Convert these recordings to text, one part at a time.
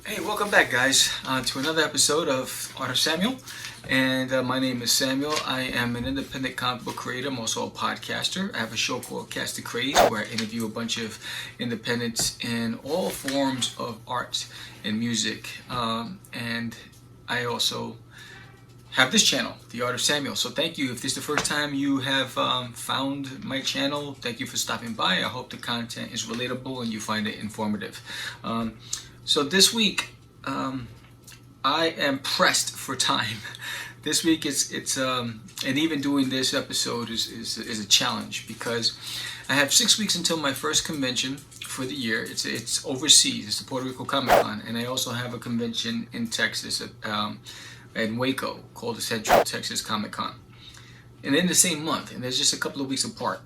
Hey, welcome back, guys, to another episode of Art of Samuel. And my name is Samuel. I am an independent comic book creator. I'm also a podcaster. I have a show called Cast the Craze where I interview a bunch of independents in all forms of art and music. And I also have this channel, The Art of Samuel. So thank you. If this is the first time you have found my channel, thank you for stopping by. I hope the content is relatable and you find it informative. So this week, I am pressed for time. This week and even doing this episode is a challenge because I have 6 weeks until my first convention for the year. It's overseas. It's the Puerto Rico Comic Con, and I also have a convention in Texas in Waco called the Central Texas Comic Con, and in the same month. And there's just a couple of weeks apart.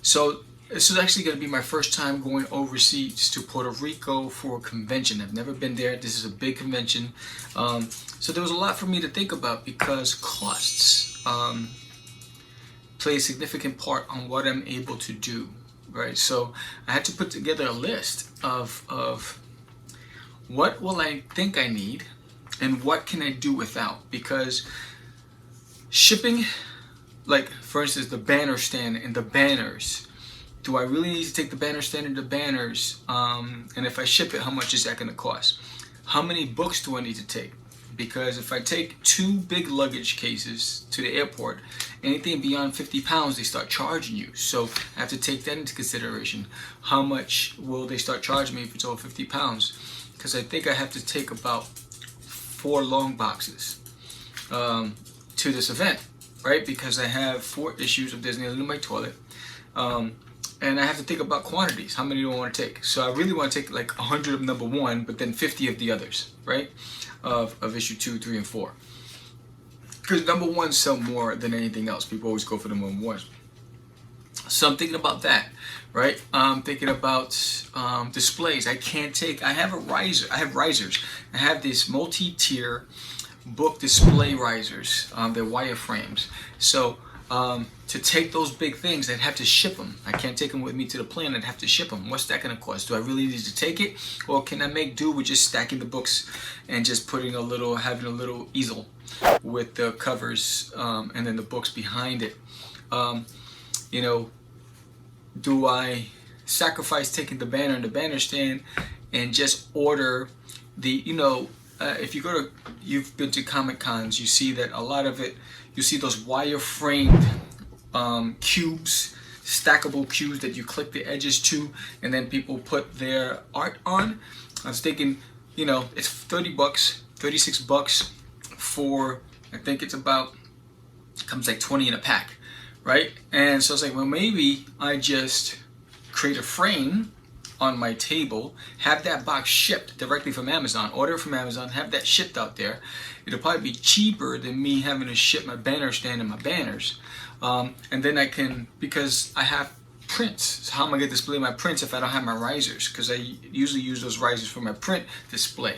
So this is actually going to be my first time going overseas to Puerto Rico for a convention. I've never been there. This is a big convention. So there was a lot for me to think about because costs play a significant part on what I'm able to do, right? So I had to put together a list of what will I think I need and what can I do without, because shipping, like for instance the banner stand and the banners, do I really need to take the banner stand and the banners? And if I ship it, how much is that going to cost? How many books do I need to take? Because if I take 2 big luggage cases to the airport, anything beyond 50 pounds, they start charging you. So I have to take that into consideration. How much will they start charging me if it's over 50 pounds? Because I think I have to take about 4 long boxes to this event, right? Because I have 4 issues of Disneyland in my toilet. And I have to think about quantities. How many do I want to take? So I really want to take like 100 of number 1, but then 50 of the others, right? Of issue 2, 3, and 4. Because number 1 sell more than anything else. People always go for the number 1. So I'm thinking about that, right? I'm thinking about displays. I have a riser. I have risers. I have these multi-tier book display risers. They're wireframes. So to take those big things, I'd have to ship them. I can't take them with me to the plane. I'd have to ship them. What's that going to cost? Do I really need to take it, or can I make do with just stacking the books and just having a little easel with the covers and then the books behind it? Do I sacrifice taking the banner and the banner stand and just order the, if you've been to Comic Cons, you see that a lot of it, you see those wire-framed cubes, stackable cubes that you click the edges to, and then people put their art on. I was thinking, it's 30 bucks, 36 bucks for, I think it comes like 20 in a pack, right? And so I was like, well, maybe I just create a frame on my table, have that box shipped directly from Amazon, order it from Amazon, have that shipped out there. It'll probably be cheaper than me having to ship my banner stand and my banners. And then I can, because I have prints, so how am I going to display my prints if I don't have my risers? Because I usually use those risers for my print display.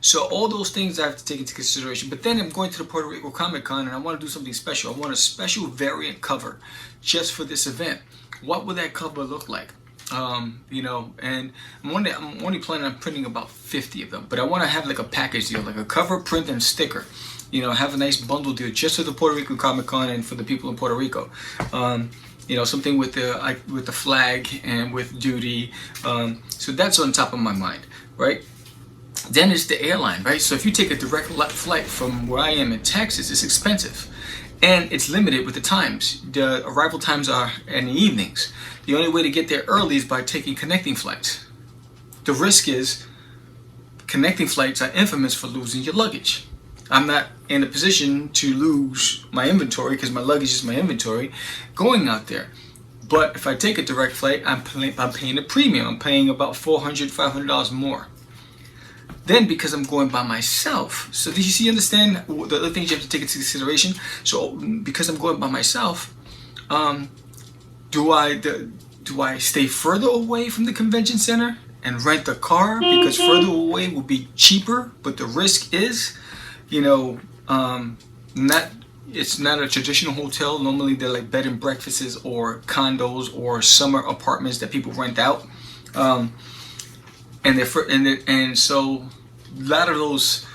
So all those things I have to take into consideration. But then I'm going to the Puerto Rico Comic Con and I want to do something special. I want a special variant cover just for this event. What would that cover look like? And I'm only planning on printing about 50 of them, but I want to have like a package deal, like a cover, print, and sticker. Have a nice bundle deal just for the Puerto Rico Comic Con and for the people in Puerto Rico. Something with the flag and with duty. So that's on top of my mind, right? Then it's the airline, right? So if you take a direct flight from where I am in Texas, it's expensive. And it's limited with the times. The arrival times are in the evenings. The only way to get there early is by taking connecting flights. The risk is connecting flights are infamous for losing your luggage. I'm not in a position to lose my inventory because my luggage is my inventory going out there. But if I take a direct flight, I'm paying a premium. I'm paying about $400, $500 more. Then because I'm going by myself, so do you understand the other things you have to take into consideration? So because I'm going by myself, do I stay further away from the convention center and rent a car? Because further away will be cheaper, but the risk is, it's not a traditional hotel. Normally they're like bed and breakfasts or condos or summer apartments that people rent out. and so a lot of those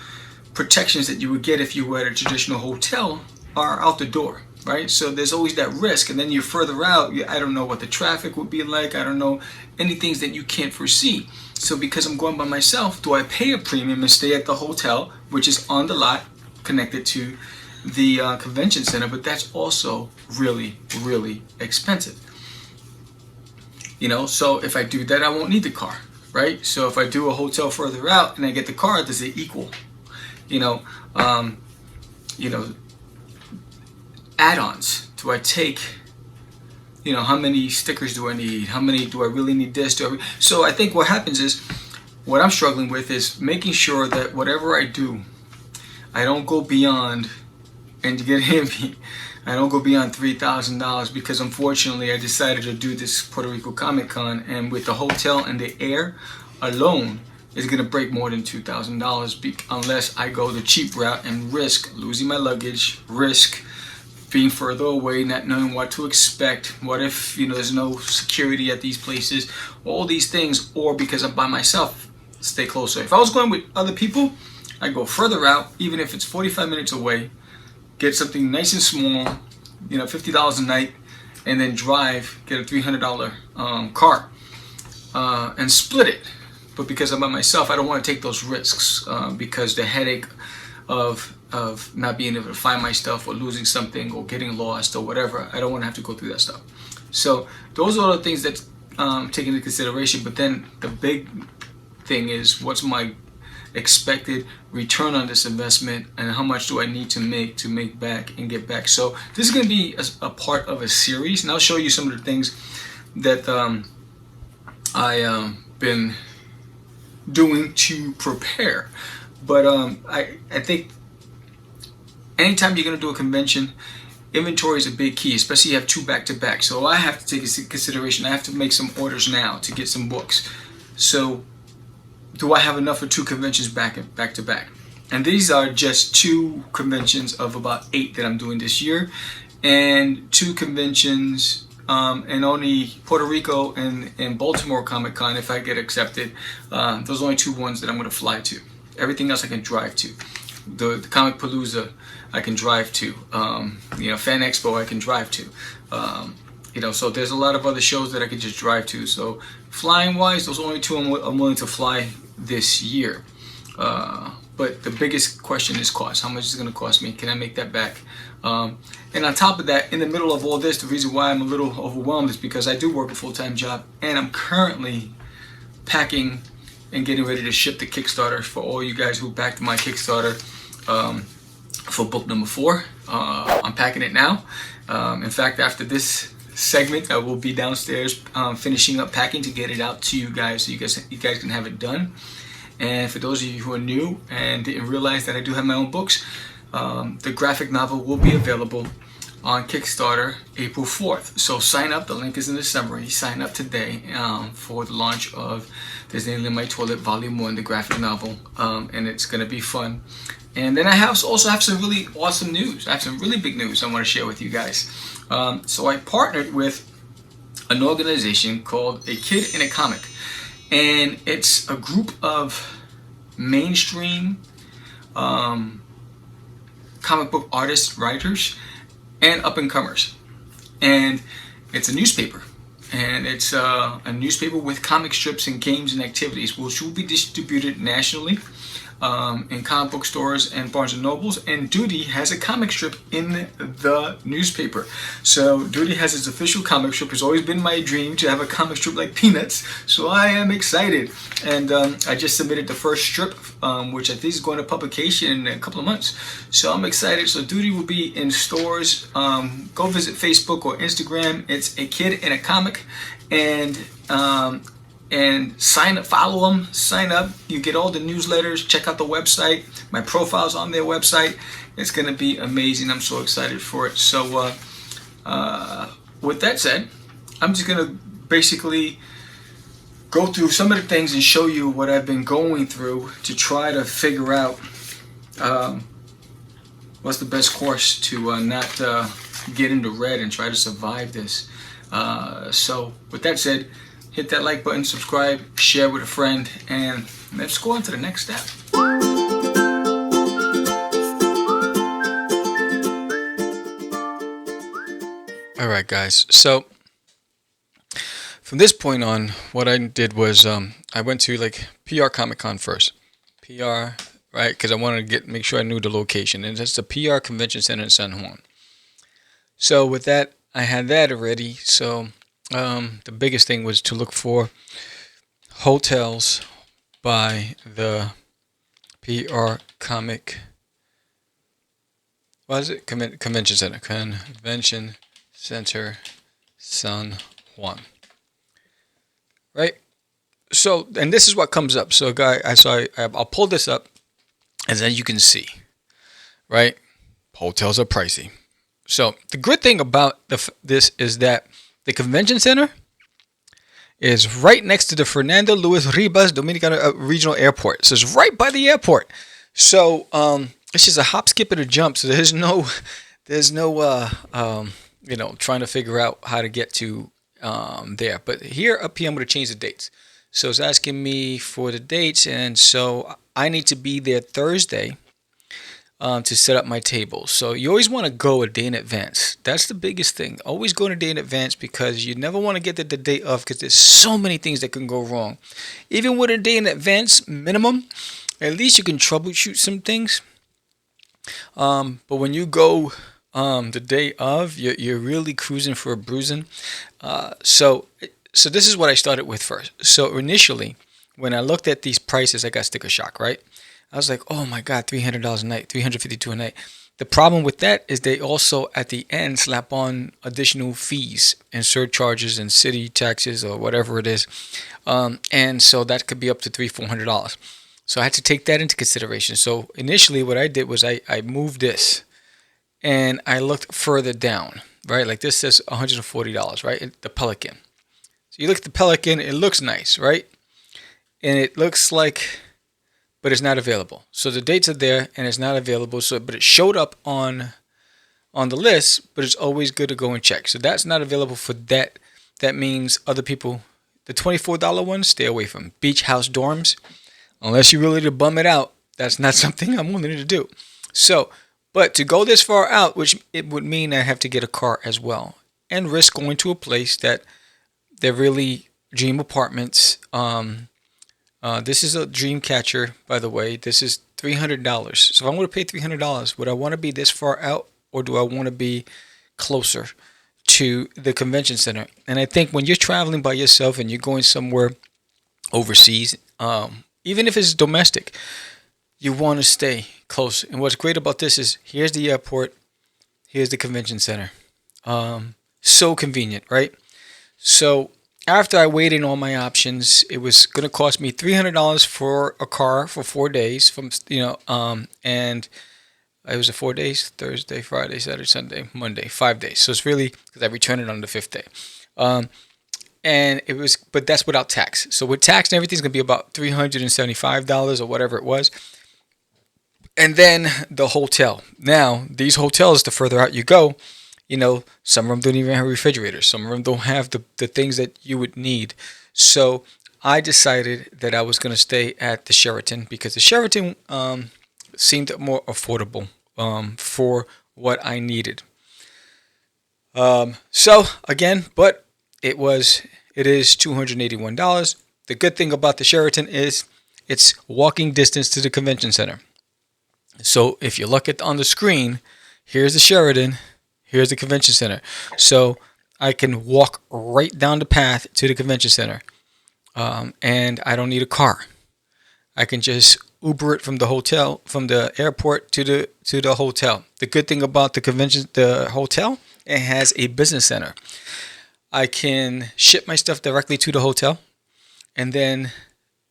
protections that you would get if you were at a traditional hotel are out the door, right? So there's always that risk, and then you're further out. I don't know what the traffic would be like. I don't know any things that you can't foresee. So because I'm going by myself, do I pay a premium and stay at the hotel, which is on the lot, connected to the convention center? But that's also really, really expensive. You know, so if I do that, I won't need the car, right? So if I do a hotel further out and I get the car, does it equal? You know, add-ons. Do I take, how many stickers do I need? How many do I really need this? So I think what happens is, what I'm struggling with is making sure that whatever I do, I don't go beyond, and to get me, I don't go beyond $3,000, because unfortunately I decided to do this Puerto Rico Comic Con, and with the hotel and the air alone, is going to break more than $2,000 unless I go the cheap route and risk losing my luggage, risk being further away, not knowing what to expect. What if there's no security at these places? All these things, or because I'm by myself, stay closer. If I was going with other people, I'd go further out, even if it's 45 minutes away, get something nice and small, $50 a night, and then drive, get a $300 car, and split it. But because I'm by myself, I don't want to take those risks, because the headache of not being able to find my stuff, or losing something, or getting lost, or whatever, I don't want to have to go through that stuff. So those are the things that take into consideration. But then the big thing is, what's my expected return on this investment, and how much do I need to make back and get back? So this is going to be a part of a series, and I'll show you some of the things that I been doing to prepare. But I think anytime you're going to do a convention, inventory is a big key, especially if you have two back-to-back. So I have to take into consideration, I have to make some orders now to get some books. So do I have enough for two conventions back-to-back? And these are just two conventions of about 8 that I'm doing this year, and two conventions and only Puerto Rico and Baltimore Comic Con, if I get accepted. Those are only 2 ones that I'm going to fly to. Everything else I can drive to. The Comic Palooza I can drive to. Fan Expo I can drive to. So there's a lot of other shows that I could just drive to. So flying wise, those are only 2 I'm willing to fly this year. But the biggest question is cost. How much is it going to cost me? Can I make that back? And on top of that, in the middle of all this, the reason why I'm a little overwhelmed is because I do work a full-time job, and I'm currently packing and getting ready to ship the Kickstarter for all you guys who backed my Kickstarter for book number 4. I'm packing it now. In fact, after this segment, I will be downstairs finishing up packing to get it out to you guys, so you guys can have it done. And for those of you who are new and didn't realize that I do have my own books, the graphic novel will be available on Kickstarter April 4th. So sign up, the link is in the summary. Sign up today for the launch of There's an Alien in My Toilet Volume 1, the graphic novel, and it's going to be fun. And then I also have some really awesome news. I have some really big news I want to share with you guys. So I partnered with an organization called A Kid in a Comic, and it's a group of mainstream comic book artists, writers, and up-and-comers. And it's a newspaper. And it's a newspaper with comic strips and games and activities, which will be distributed nationally in comic book stores and Barnes and Nobles. And Duty has a comic strip in the newspaper. So Duty has its official comic strip. It's always been my dream to have a comic strip like Peanuts. So I am excited. And I just submitted the first strip, which I think is going to publication in a couple of months. So I'm excited. So Duty will be in stores. Go visit Facebook or Instagram. It's A Kid in a Comic. And sign up, follow them, sign up. You get all the newsletters. Check out the website. My profile's on their website. It's going to be amazing. I'm so excited for it. So with that said, I'm just going to basically go through some of the things and show you what I've been going through to try to figure out what's the best course to not get into red and try to survive this. So with that said, hit that like button, subscribe, share with a friend, and let's go on to the next step. All right, guys. So from this point on, what I did was I went to like PR Comic Con first. PR, right? Because I wanted to make sure I knew the location, and it's the PR Convention Center in San Juan. So with that, I had that already. So the biggest thing was to look for hotels by the PR Comic. What is it? Convention Center. Convention Center San Juan. Right? So, and this is what comes up. So, I'll pull this up, and then you can see. Right? Hotels are pricey. So, the good thing about this is that the convention center is right next to the Fernando Luis Ribas Dominicana Regional Airport. So, it's right by the airport. So, it's just a hop, skip, and a jump. So, there's no trying to figure out how to get to there. But here up here, I'm going to change the dates. So it's asking me for the dates, and so I need to be there Thursday to set up my table. So you always want to go a day in advance. That's the biggest thing. Always go a day in advance, because you never want to get the day of, because there's so many things that can go wrong. Even with a day in advance minimum, at least you can troubleshoot some things. But when you go the day of, you're really cruising for a bruising. So this is what I started with first. So initially, when I looked at these prices, I got sticker shock, right? I was like, oh my God, $300 a night, $352 a night. The problem with that is they also at the end slap on additional fees and surcharges and city taxes or whatever it is. And so that could be up to $300-$400. So I had to take that into consideration. So initially what I did was I moved this. And I looked further down, right? Like this says $140, right? The Pelican. So you look at the Pelican, it looks nice, right? And it looks like, but it's not available. So the dates are there and it's not available. So, but it showed up on the list, but it's always good to go and check. So that's not available for that. That means other people, the $24 ones, stay away from. Beach house dorms, unless you're really to bum it out, that's not something I'm willing to do. So, but to go this far out, which it would mean I have to get a car as well, and risk going to a place that they're really dream apartments. This is a dream catcher, by the way. This is $300. So if I'm going to pay $300, would I want to be this far out, or do I want to be closer to the convention center? And I think when you're traveling by yourself and you're going somewhere overseas, even if it's domestic, you want to stay close. And what's great about this is here's the airport, here's the convention center. So convenient, right? So after I weighed in all my options, it was going to cost me $300 for a car for 4 days and it was 4 days, Thursday, Friday, Saturday, Sunday, Monday, 5 days. So it's really, because I returned it on the 5th day. And it was, but that's without tax. So with tax and everything, it's going to be about $375 or whatever it was. And then the hotel. Now, these hotels, the further out you go, some of them don't even have refrigerators. Some of them don't have the things that you would need. So I decided that I was going to stay at the Sheraton, because the Sheraton seemed more affordable for what I needed. So again, but it is $281. The good thing about the Sheraton is it's walking distance to the convention center. So if you look on the screen, here's the Sheraton, here's the convention center. So I can walk right down the path to the convention center, and I don't need a car. I can just Uber it from the airport to the hotel. The good thing about the hotel, it has a business center. I can ship my stuff directly to the hotel, and then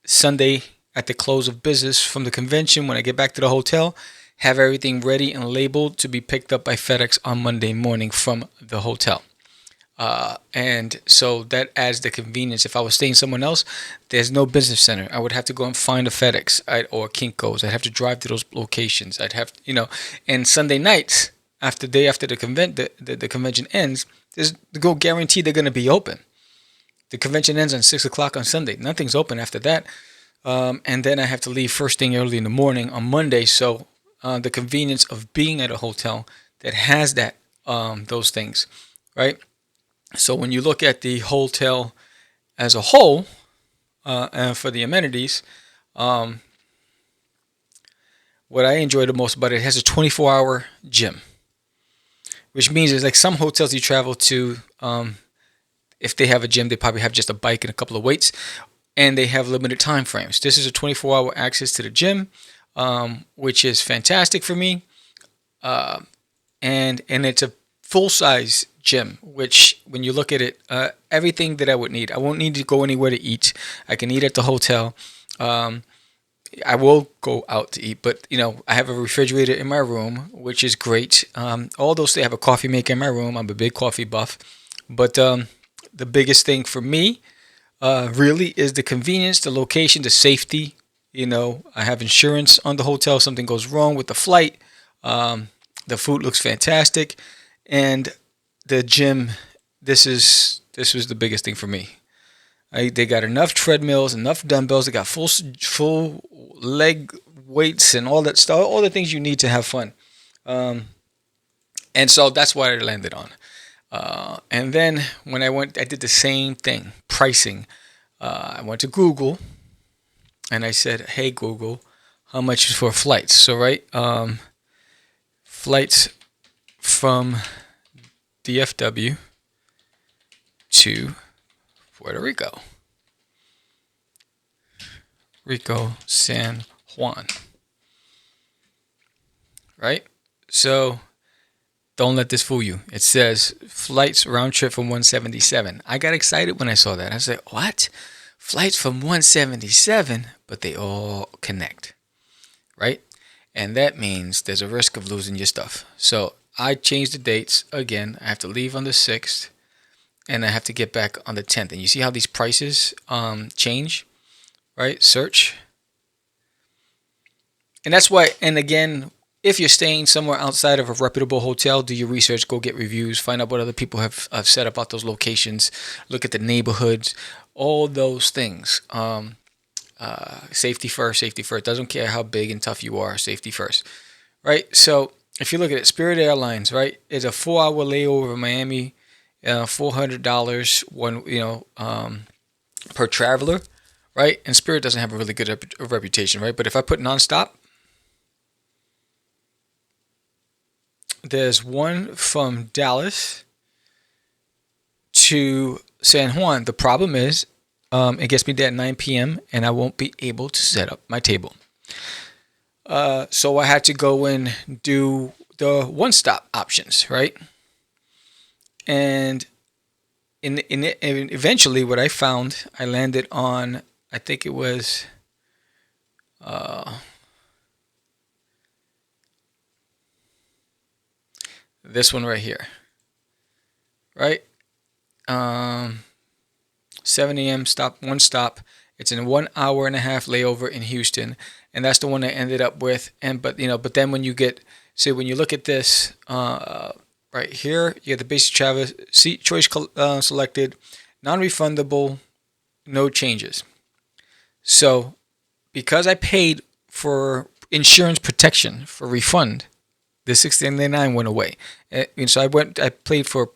Sunday at the close of business from the convention, when I get back to the hotel, have everything ready and labeled to be picked up by FedEx on Monday morning from the hotel. And so that adds the convenience. If I was staying somewhere else, there's no business center. I would have to go and find a FedEx or Kinko's. I'd have to drive to those locations. I'd have, and Sunday nights, day after the convention ends, there's no guarantee they're going to be open. The convention ends on 6 o'clock on Sunday. Nothing's open after that. And then I have to leave first thing early in the morning on Monday. So the convenience of being at a hotel that has that those things, right? So when you look at the hotel as a whole, and for the amenities, um, what I enjoy the most about it has a 24-hour gym, which means it's like some hotels you travel to. If they have a gym, they probably have just a bike and a couple of weights, and they have limited time frames. This is a 24-hour access to the gym, which is fantastic for me. And it's a full size gym, which when you look at it, everything that I would need. I won't need to go anywhere to eat. I can eat at the hotel. I will go out to eat, but I have a refrigerator in my room, which is great. All those, they have a coffee maker in my room. I'm a big coffee buff, but the biggest thing for me really is the convenience, the location, the safety. I have insurance on the hotel. If something goes wrong with the flight. The food looks fantastic, and the gym. This was the biggest thing for me. They got enough treadmills, enough dumbbells. They got full leg weights and all that stuff. All the things you need to have fun. And so that's what I landed on. And then when I went, I did the same thing, pricing. I went to Google, and I said, "Hey Google, how much is for flights?" So right, flights from DFW to Puerto Rico, San Juan. Right? So don't let this fool you. It says flights round trip from 177. I got excited when I saw that. I said, what? Flights from 177? But they all connect. Right? And that means there's a risk of losing your stuff. So I changed the dates again. I have to leave on the 6th, and I have to get back on the 10th. And you see how these prices change, right? Search. And that's why, and again, if you're staying somewhere outside of a reputable hotel, do your research, go get reviews, find out what other people have said about those locations, look at the neighborhoods, all those things. Safety first, safety first. Doesn't care how big and tough you are, safety first, right? So if you look at it, Spirit Airlines, right, is a 4-hour layover in Miami, $400 per traveler, right? And Spirit doesn't have a really good reputation, right? But if I put nonstop, there's one from Dallas to San Juan. The problem is it gets me there at 9 p.m. and I won't be able to set up my table. So I had to go and do the one-stop options, right? And eventually what I found, I landed on, I think it was this one right here, right? 7 a.m. stop, one stop. It's in a 1 hour and a half layover in Houston, and that's the one I ended up with. But then when you when you look at this right here, you get the basic travel seat choice selected, non-refundable, no changes. So because I paid for insurance protection for refund, the $6.99 went away. And so I played for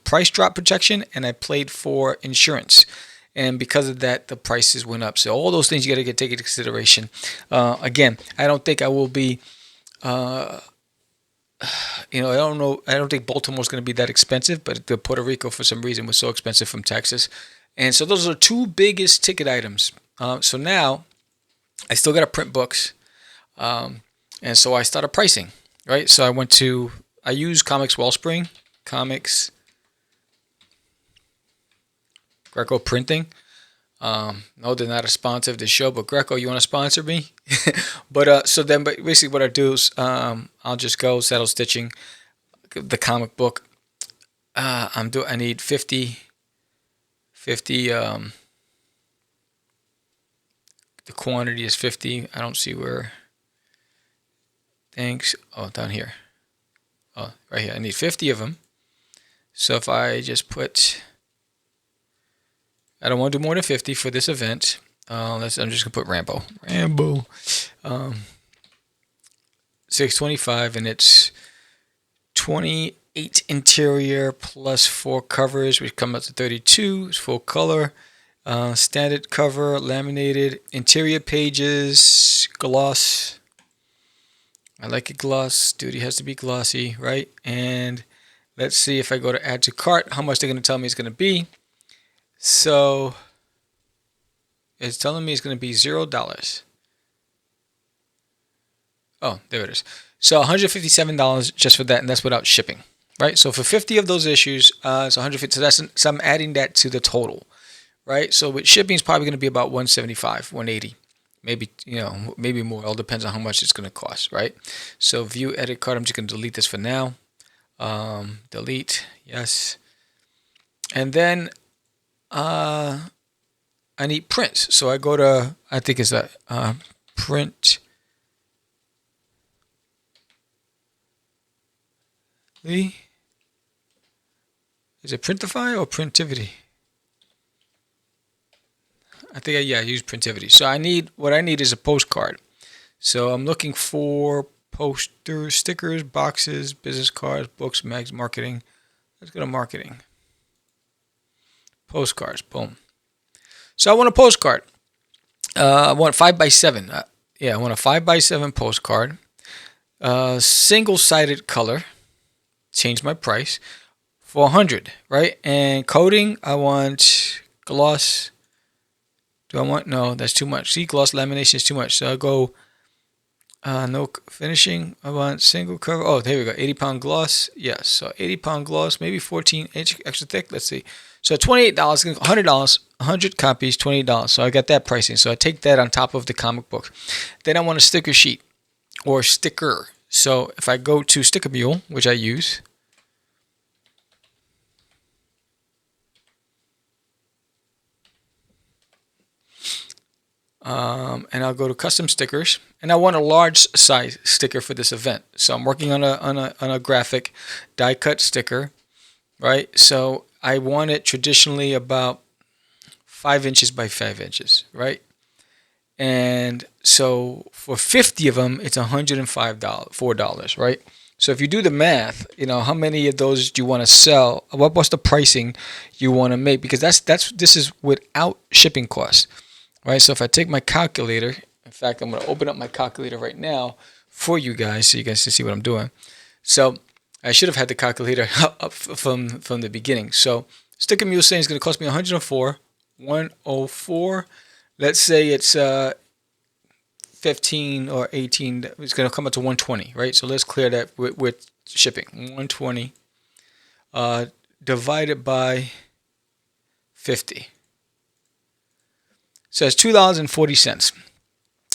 price drop protection, and I played for insurance. And because of that, the prices went up. So all those things you got to take into consideration. Again, I don't think I will be, I don't know. I don't think Baltimore's going to be that expensive, but the Puerto Rico, for some reason, was so expensive from Texas. And so those are the two biggest ticket items. So now I still got to print books. And so I started pricing, right? So I use Comics Wellspring, Comics Greco Printing. No, they're not a sponsor of the show, but Greco, you want to sponsor me? But basically what I do is I'll just go saddle stitching the comic book. I need 50. The quantity is 50. I don't see where. Thanks. Oh, down here. Oh, right here. I need 50 of them. So if I just put I don't want to do more than 50 for this event. I'm just going to put Rambo. 625, and it's 28 interior plus 4 covers, which come up to 32. It's full color. Standard cover, laminated. Interior pages, gloss. I like it gloss. Duty has to be glossy, right? And let's see if I go to add to cart, how much they're going to tell me it's going to be. So it's telling me it's going to be $0. Oh, there it is. So $157 just for that, and that's without shipping, right? So for 50 of those issues, it's 150. So I'm adding that to the total, right? So with shipping, it's probably going to be about 175, 180, maybe maybe more. It all depends on how much it's going to cost, right? So view edit cart. I'm just going to delete this for now. Delete, yes, and then I need prints. So I go to, I think it's that print. Is it Printify or Printivity? I think I use Printivity. So what I need is a postcard. So I'm looking for posters, stickers, boxes, business cards, books, mags, marketing. Let's go to marketing. Postcards, boom. So I want a postcard. I want 5x7. I want a 5x7 postcard. Single-sided color. Change my price for 100, right? And coating, I want gloss. No, that's too much. See, gloss lamination is too much. So I'll go no finishing. I want single cover. Oh, there we go. 80-pound gloss. Yes, so 80-pound gloss, maybe 14-inch extra thick. Let's see. So $28, $100, 100 copies, $28. So I got that pricing. So I take that on top of the comic book. Then I want a sticker sheet or sticker. So if I go to Sticker Mule, which I use, and I'll go to custom stickers, and I want a large size sticker for this event. So I'm working on a graphic die cut sticker, right? So I want it traditionally about 5 inches by 5 inches, right? And so for 50 of them, it's $104, right? So if you do the math, how many of those do you want to sell? What's the pricing you want to make? Because this is without shipping costs, right? So if I take my calculator, in fact, I'm going to open up my calculator right now for you guys so you guys can see what I'm doing. So I should have had the calculator up from the beginning. So Sticker Mule saying it's going to cost me $104. Let's say it's 15 or 18. It's going to come up to 120, right? So let's clear that with shipping. 120 divided by 50. So it's $2.40.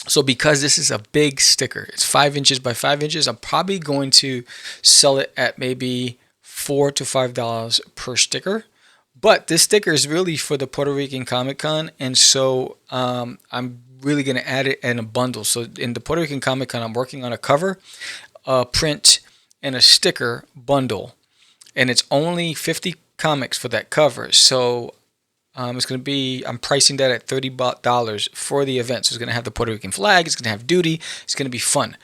So because this is a big sticker, it's 5 inches by 5 inches, I'm probably going to sell it at maybe $4 to $5 per sticker. But this sticker is really for the Puerto Rican Comic Con, and so I'm really going to add it in a bundle. So in the Puerto Rican Comic Con, I'm working on a cover, a print, and a sticker bundle, and it's only 50 comics for that cover. So it's going to be, I'm pricing that at $30 for the event. So it's going to have the Puerto Rican flag. It's going to have duty. It's going to be fun.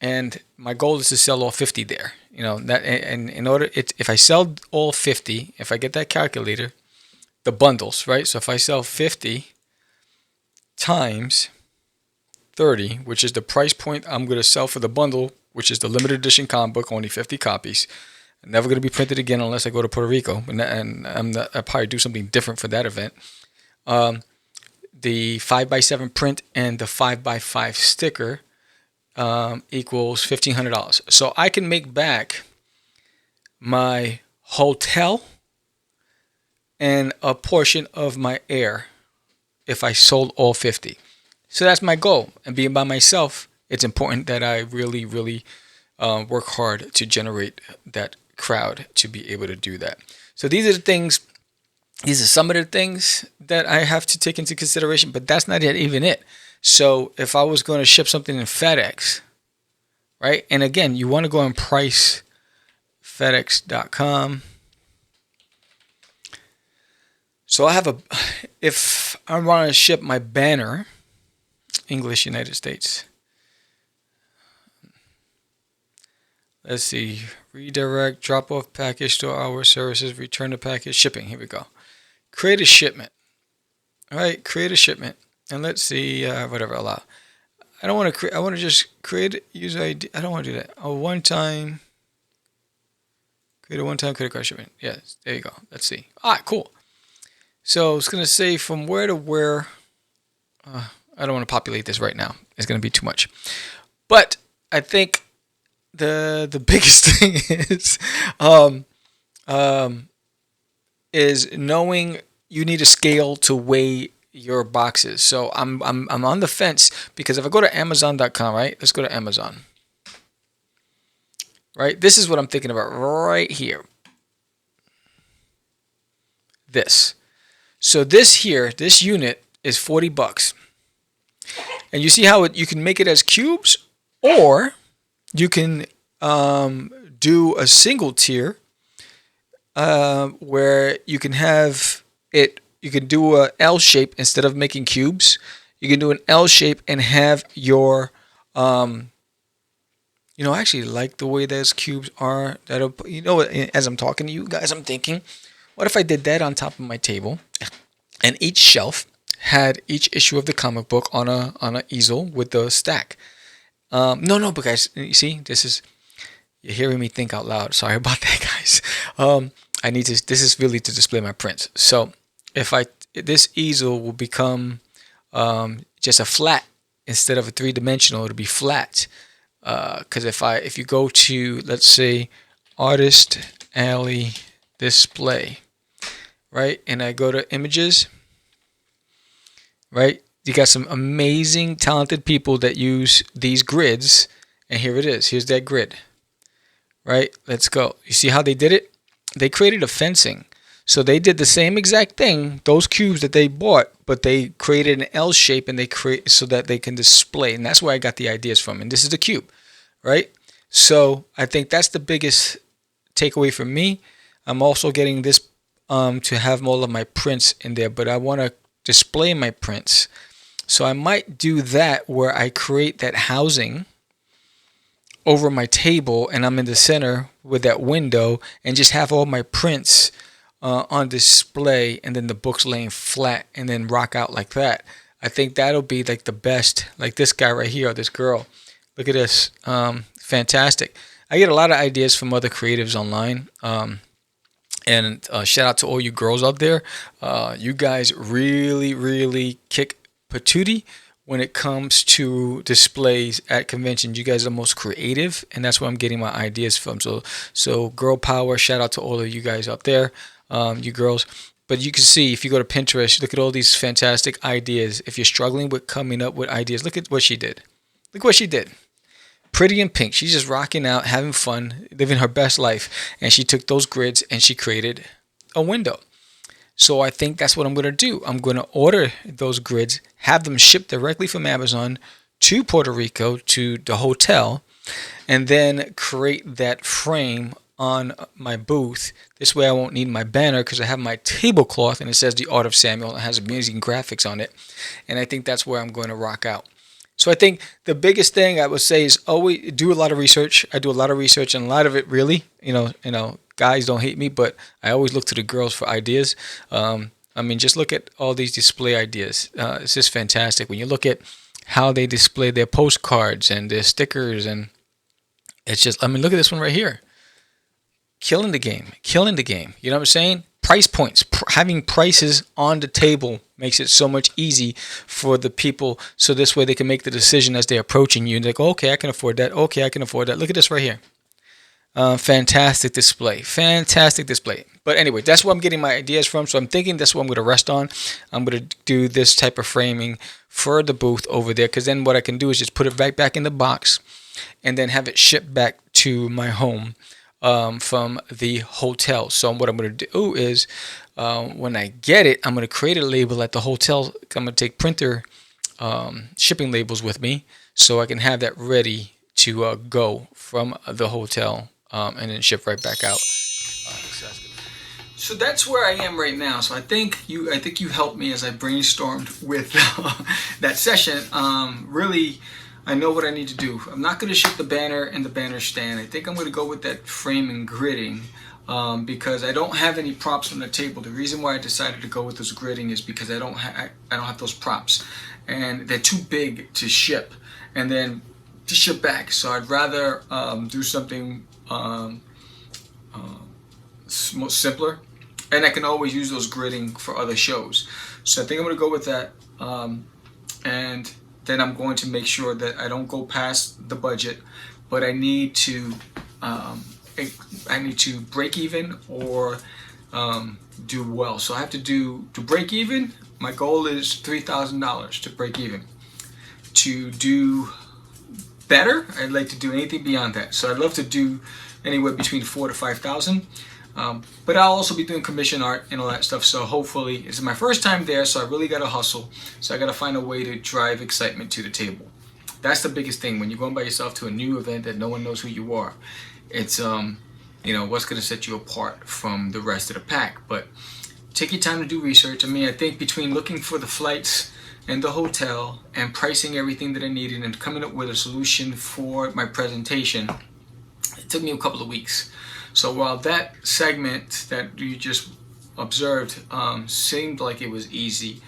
And my goal is to sell all 50 there. That, and in order, if I sell all 50, if I get that calculator, the bundles, right? So if I sell 50 times 30, which is the price point I'm going to sell for the bundle, which is the limited edition comic book, only 50 copies. Never going to be printed again unless I go to Puerto Rico, and I'll probably do something different for that event. The 5x7 print and the 5x5 sticker equals $1,500. So I can make back my hotel and a portion of my air if I sold all 50. So that's my goal. And being by myself, it's important that I really, really work hard to generate that crowd to be able to do that. So these are some of the things that I have to take into consideration, but that's not even it. So if I was going to ship something in FedEx, right? And again, you want to go and price FedEx.com. So I have if I want to ship my banner, English United States. Let's see, redirect, drop off package to our services, return the package, shipping. Here we go. Create a shipment. All right, create a shipment. And let's see, whatever, allow. I don't want to create, I want to just create user ID. I don't want to do that. Create a one-time credit card shipment. Yes, there you go. Let's see. All right, cool. So it's going to say from where to where. I don't want to populate this right now. It's going to be too much. But I think the biggest thing is knowing you need a scale to weigh your boxes. So I'm on the fence because if I go to Amazon.com, right? Let's go to Amazon. Right? This is what I'm thinking about right here. This. So this unit is $40. And you see how you can make it as cubes, or you can do a single tier where you can have it. You can do a L shape instead of making cubes. You can do an L shape and have your I actually like the way those cubes are. As I'm talking to you guys, I'm thinking, what if I did that on top of my table, and each shelf had each issue of the comic book on a easel with the stack. No, but guys, you see, you're hearing me think out loud. Sorry about that, guys. This is really to display my prints. So this easel will become just a flat instead of a three-dimensional. It'll be flat. Because if you go to, let's say, Artist Alley Display, right, and I go to images, right, you got some amazing, talented people that use these grids, and here it is. Here's that grid, right? Let's go. You see how they did it? They created a fencing. So they did the same exact thing, those cubes that they bought, but they created an L shape and they create so that they can display. And that's where I got the ideas from. And this is the cube, right? So I think that's the biggest takeaway from me. I'm also getting this to have all of my prints in there, but I want to display my prints. So I might do that where I create that housing over my table and I'm in the center with that window and just have all my prints on display, and then the books laying flat and then rock out like that. I think that'll be like the best. Like this guy right here, or this girl. Look at this. Fantastic. I get a lot of ideas from other creatives online. And shout out to all you girls out there. You guys really, really kick patootie when it comes to displays at conventions. You guys are the most creative, and that's where I'm getting my ideas from. So girl power. Shout out to all of you guys out there. You girls. But you can see, if you go to Pinterest, look at all these fantastic ideas. If you're struggling with coming up with ideas, look at what she did. Look what she did. Pretty in pink. She's just rocking out, having fun, living her best life. And she took those grids and she created a window. So I think that's what I'm going to do. I'm going to order those grids, have them shipped directly from Amazon to Puerto Rico, to the hotel, and then create that frame on my booth. This way I won't need my banner because I have my tablecloth and it says The Art of Samuel. It has amazing graphics on it. And I think that's where I'm going to rock out. So I think the biggest thing I would say is always do a lot of research. I do a lot of research, and a lot of it really, guys don't hate me, but I always look to the girls for ideas. Just look at all these display ideas. It's just fantastic. When you look at how they display their postcards and their stickers, and it's just, look at this one right here. Killing the game. You know what I'm saying? Price points. Having prices on the table makes it so much easy for the people. So this way they can make the decision as they're approaching you. And they're like, okay, I can afford that. Okay, I can afford that. Look at this right here. Fantastic display. But anyway, that's where I'm getting my ideas from. So I'm thinking that's what I'm going to rest on. I'm going to do this type of framing for the booth over there. Because then what I can do is just put it right back in the box and then have it shipped back to my home. From the hotel. So what I'm going to do is when I get it, I'm going to create a label at the hotel. I'm going to take printer shipping labels with me so I can have that ready to go from the hotel and then ship right back out. So that's where I am right now. So I think you helped me as I brainstormed with that session. Really, I know what I need to do. I'm not going to ship the banner and the banner stand. I think I'm going to go with that frame and gridding. Because I don't have any props on the table. The reason why I decided to go with this gridding is because I don't have those props, and they're too big to ship, and then to ship back. So I'd rather do something simpler, and I can always use those gridding for other shows. So I think I'm going to go with that, and then I'm going to make sure that I don't go past the budget, but I need to break even or do well. So I have to break even. My goal is $3,000 to break even. To do better, I'd like to do anything beyond that. So I'd love to do anywhere between $4,000 to $5,000. But I'll also be doing commission art and all that stuff. So hopefully, it's my first time there, so I really got to hustle. So I got to find a way to drive excitement to the table. That's the biggest thing when you're going by yourself to a new event that no one knows who you are. It's what's going to set you apart from the rest of the pack. But take your time to do research. I mean, I think between looking for the flights and the hotel and pricing everything that I needed and coming up with a solution for my presentation, it took me a couple of weeks. So while that segment that you just observed seemed like it was easy,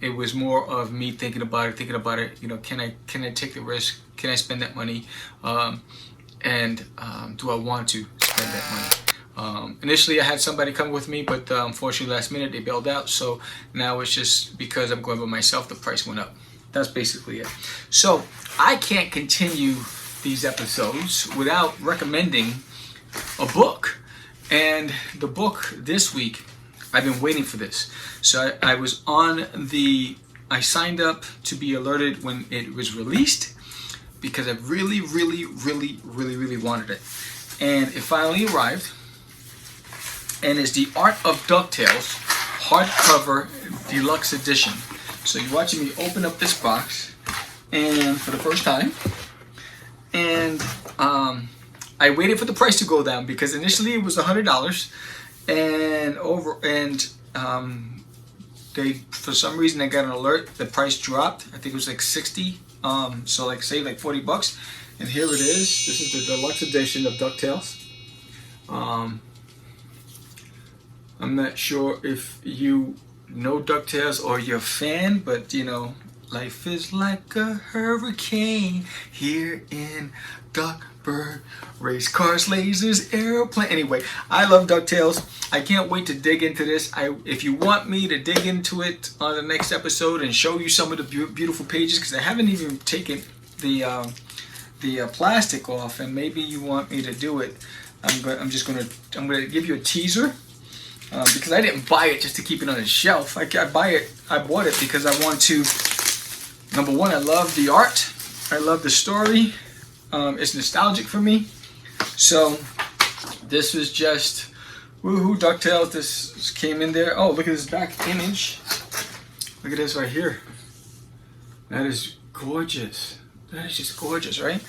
it was more of me thinking about it. Can I take the risk? Can I spend that money? And do I want to spend that money? Initially I had somebody come with me, but unfortunately last minute they bailed out. So now it's just because I'm going by myself, the price went up. That's basically it. So I can't continue these episodes without recommending a book. And the book this week, I've been waiting for this. So I signed up to be alerted when it was released, because I really wanted it. And it finally arrived, and it's The Art of DuckTales hardcover deluxe edition. So you're watching me open up this box, and for the first time, and I waited for the price to go down, because initially it was $100, and they, for some reason, I got an alert, the price dropped. I think it was like 60. So like say like $40, and here it is. This is the deluxe edition of DuckTales. I'm not sure if you know DuckTales or you're a fan, but life is like a hurricane here in Duckburg. Race cars, lasers, airplane. Anyway, I love DuckTales. I can't wait to dig into this. If you want me to dig into it on the next episode and show you some of the beautiful pages, because I haven't even taken the plastic off, and maybe you want me to do it, I'm gonna give you a teaser, because I didn't buy it just to keep it on the shelf. I bought it because I want to. Number one, I love the art. I love the story. It's nostalgic for me. So this was just woohoo DuckTales. This came in there. Oh, look at this back image. Look at this right here. That is gorgeous. That is just gorgeous, right?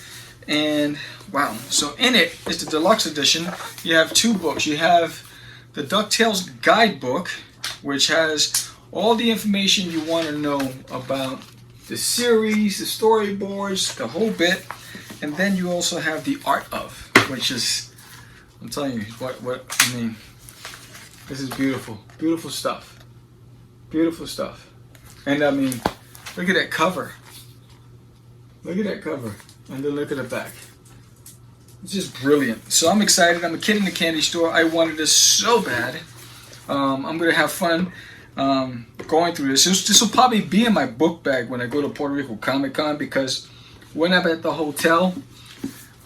And wow. So in it is the deluxe edition. You have two books. You have the DuckTales guidebook, which has all the information you want to know about the series, the storyboards, the whole bit. And then you also have the art of, which is, I'm telling you, I mean, this is beautiful. Beautiful stuff. Beautiful stuff. And I mean, look at that cover. Look at that cover. And then look at the back. It's just brilliant. So I'm excited. I'm a kid in the candy store. I wanted this so bad. I'm going to have fun going through this. This will probably be in my book bag when I go to Puerto Rico Comic Con, because when I'm at the hotel,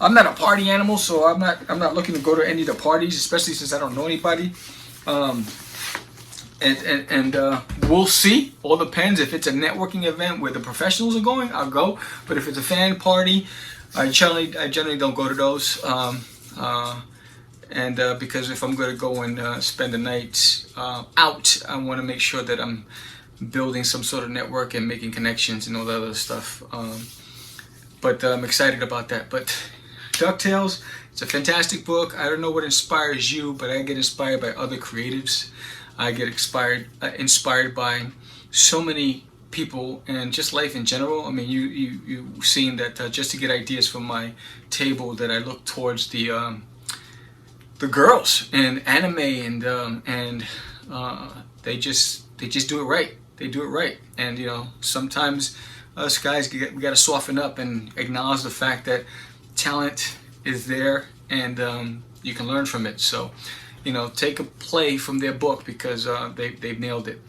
I'm not a party animal, so I'm not looking to go to any of the parties, especially since I don't know anybody. And we'll see. All depends. If it's a networking event where the professionals are going, I'll go. But if it's a fan party, I generally don't go to those. Because if I'm going to go and spend the night out, I want to make sure that I'm building some sort of network and making connections and all that other stuff. But I'm excited about that. But DuckTales. It's a fantastic book. I don't know what inspires you, but I get inspired by other creatives. I get inspired by so many people and just life in general. I mean, you've seen that just to get ideas from my table, that I look towards the girls in anime, and they just do it right. They do it right, and sometimes us guys we got to soften up and acknowledge the fact that talent is there, and you can learn from it. So, take a play from their book, because they've nailed it.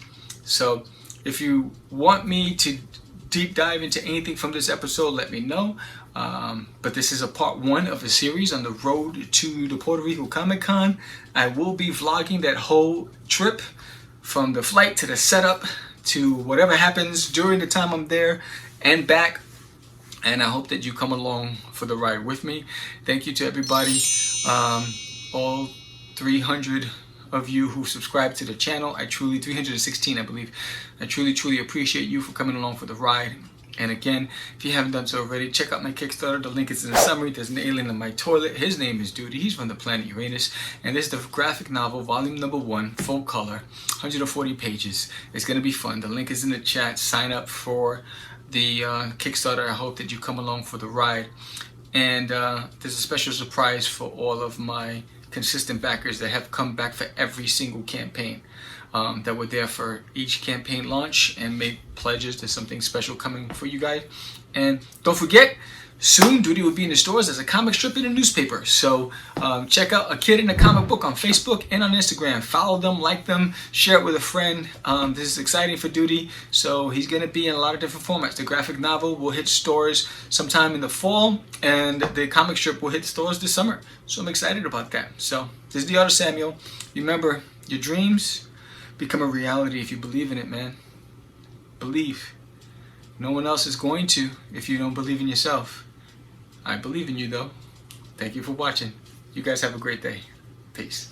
So, if you want me to deep dive into anything from this episode, let me know. But this is a part 1 of a series on the road to the Puerto Rico Comic Con. I will be vlogging that whole trip, from the flight to the setup to whatever happens during the time I'm there and back. And I hope that you come along for the ride with me. Thank you to everybody, all 300 of you who subscribe to the channel. 316 I believe. I truly appreciate you for coming along for the ride. And again, if you haven't done so already, check out my Kickstarter. The link is in the summary. There's an alien in my toilet. His name is Duty. He's from the planet Uranus. And this is the graphic novel, volume number 1, full color, 140 pages. It's going to be fun. The link is in the chat. Sign up for the Kickstarter. I hope that you come along for the ride. And there's a special surprise for all of my consistent backers that have come back for every single campaign, that were there for each campaign launch and made pledges. There's something special coming for you guys. And don't forget, soon Duty will be in the stores as a comic strip in a newspaper. So check out A Kid in a Comic Book on Facebook and on Instagram. Follow them, like them, share it with a friend. This is exciting for Duty. So he's going to be in a lot of different formats. The graphic novel will hit stores sometime in the fall, and the comic strip will hit stores this summer. So I'm excited about that. So this is the Art of Samuel. Remember, your dreams become a reality if you believe in it, man. Believe. No one else is going to if you don't believe in yourself. I believe in you, though. Thank you for watching. You guys have a great day. Peace.